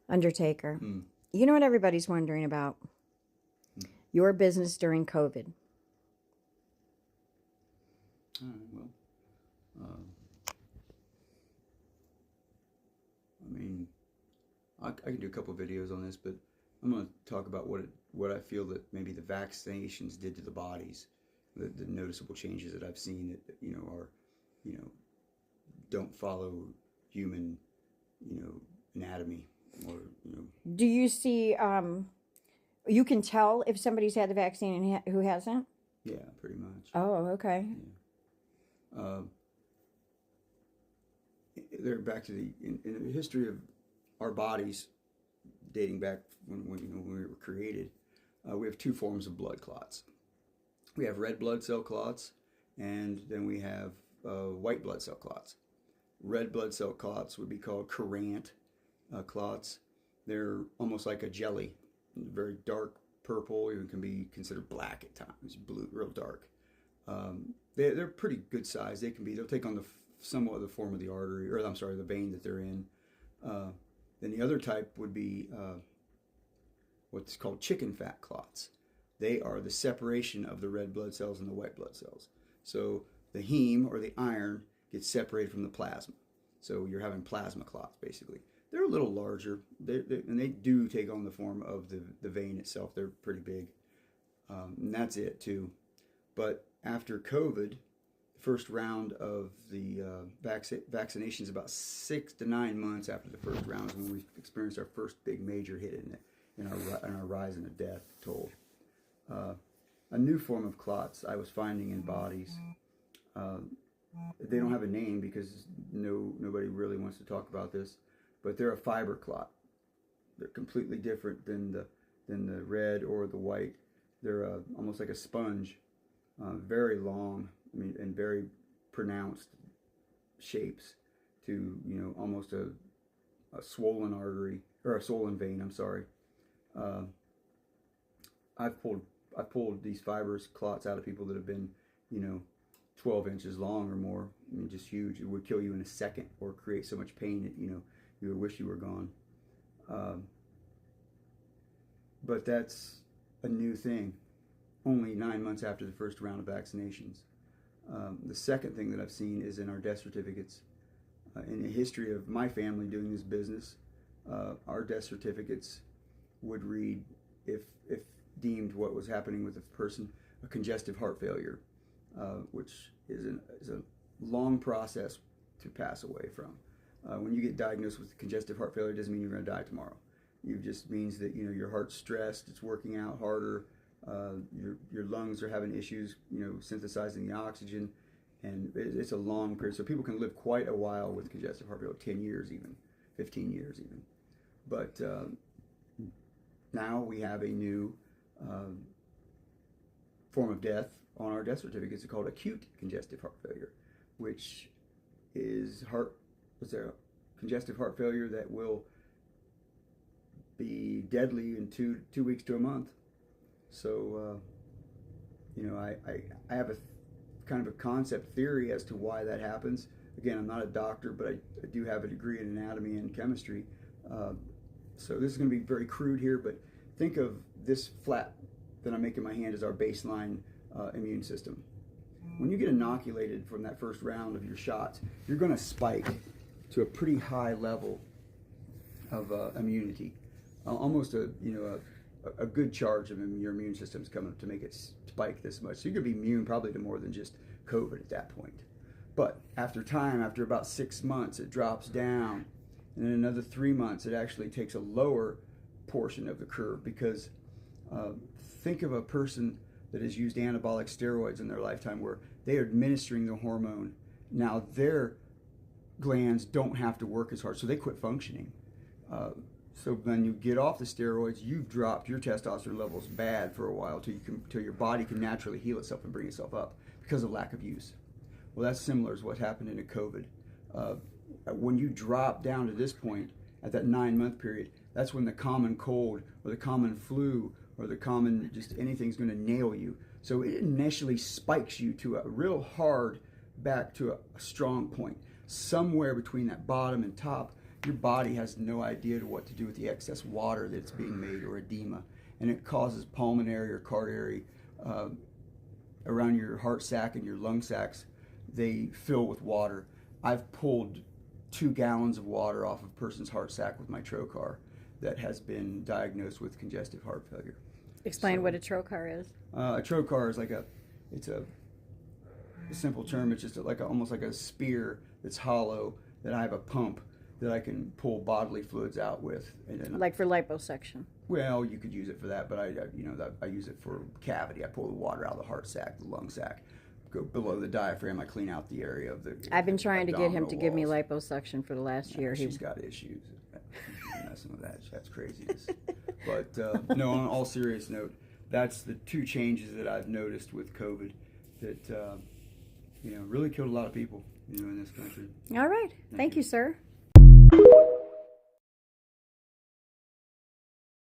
Undertaker. Hmm. You know what everybody's wondering about? Your business during COVID. All right, well, I mean, I can do a couple of videos on this, but I'm going to talk about what I feel that maybe the vaccinations did to the bodies, the noticeable changes that I've seen that are you know don't follow human anatomy or Do you see, you can tell if somebody's had the vaccine and who hasn't? yeah, pretty much. Oh, okay. Yeah. They're back to in the history of our bodies, dating back when we were created. We have two forms of blood clots. We have red blood cell clots, and then we have white blood cell clots. Red blood cell clots would be called Courant clots. They're almost like a jelly, very dark purple, even can be considered black at times, blue, real dark. They're pretty good size. They'll take on somewhat of the form of the artery, or I'm sorry, the vein that they're in. Then the other type would be what's called chicken fat clots. They are the separation of the red blood cells and the white blood cells. So the heme or the iron gets separated from the plasma. So you're having plasma clots basically. They're a little larger, and they do take on the form of the vein itself. They're pretty big, and that's it too. But after COVID, the first round of the vaccinations, about 6 to 9 months after the first round, is when we experienced our first big major hit in our rise in the death toll. A new form of clots I was finding in bodies. They don't have a name because nobody really wants to talk about this, but they're a fiber clot. They're completely different than the red or the white. They're almost like a sponge, very long, and very pronounced shapes to almost a swollen artery or a swollen vein. I'm sorry. I've pulled these fibrous clots out of people that have been 12 inches long or more. Just huge. It would kill you in a second or create so much pain that you would wish you were gone. But that's a new thing. Only 9 months after the first round of vaccinations. The second thing that I've seen is in our death certificates. In the history of my family doing this business, our death certificates would read, if deemed what was happening with a person, a congestive heart failure, which is a long process to pass away from. When you get diagnosed with congestive heart failure, it doesn't mean you're going to die tomorrow. It just means that your heart's stressed, it's working out harder, your lungs are having issues, synthesizing the oxygen, and it's a long period. So people can live quite a while with congestive heart failure, 10 years even, 15 years even. But now we have a new form of death on our death certificates. It's called acute congestive heart failure, which is a congestive heart failure that will be deadly in 2 weeks to a month. So, I have a kind of a concept theory as to why that happens. Again, I'm not a doctor, but I do have a degree in anatomy and chemistry. So this is going to be very crude here, but think of this flat that I'm making in my hand as our baseline immune system. When you get inoculated from that first round of your shots, you're going to spike to a pretty high level of immunity, almost a good charge of your immune system is coming up to make it spike this much. So you're going to be immune probably to more than just COVID at that point. But after about 6 months, it drops down. And in another 3 months, it actually takes a lower portion of the curve because think of a person that has used anabolic steroids in their lifetime where they are administering the hormone. Now their glands don't have to work as hard, so they quit functioning. So when you get off the steroids, you've dropped your testosterone levels bad for a while till your body can naturally heal itself and bring itself up because of lack of use. Well, that's similar as what happened in a COVID. When you drop down to this point at that 9-month period, that's when the common cold or the common flu or the common just anything's going to nail you. So it initially spikes you to a real hard back to a strong point. Somewhere between that bottom and top, your body has no idea to what to do with the excess water that's being made, or edema, and it causes pulmonary or coronary around your heart sac and your lung sacs. They fill with water. I've pulled 2 gallons of water off of a person's heart sac with my trocar that has been diagnosed with congestive heart failure. Explain what a trocar is. A trocar is it's a simple term. It's just almost like a spear that's hollow, that I have a pump that I can pull bodily fluids out with. And Like for liposuction. well, you could use it for that, but I use it for cavity. I pull the water out of the heart sac, the lung sac, go below the diaphragm. I clean out the area of the. I've been trying to get him abdominal to give me walls. liposuction for the last year. She's got issues. Messing with that, that's craziness. But no, on all serious note, that's the 2 changes that I've noticed with COVID that really killed a lot of people, in this country. All right. Thank you, sir.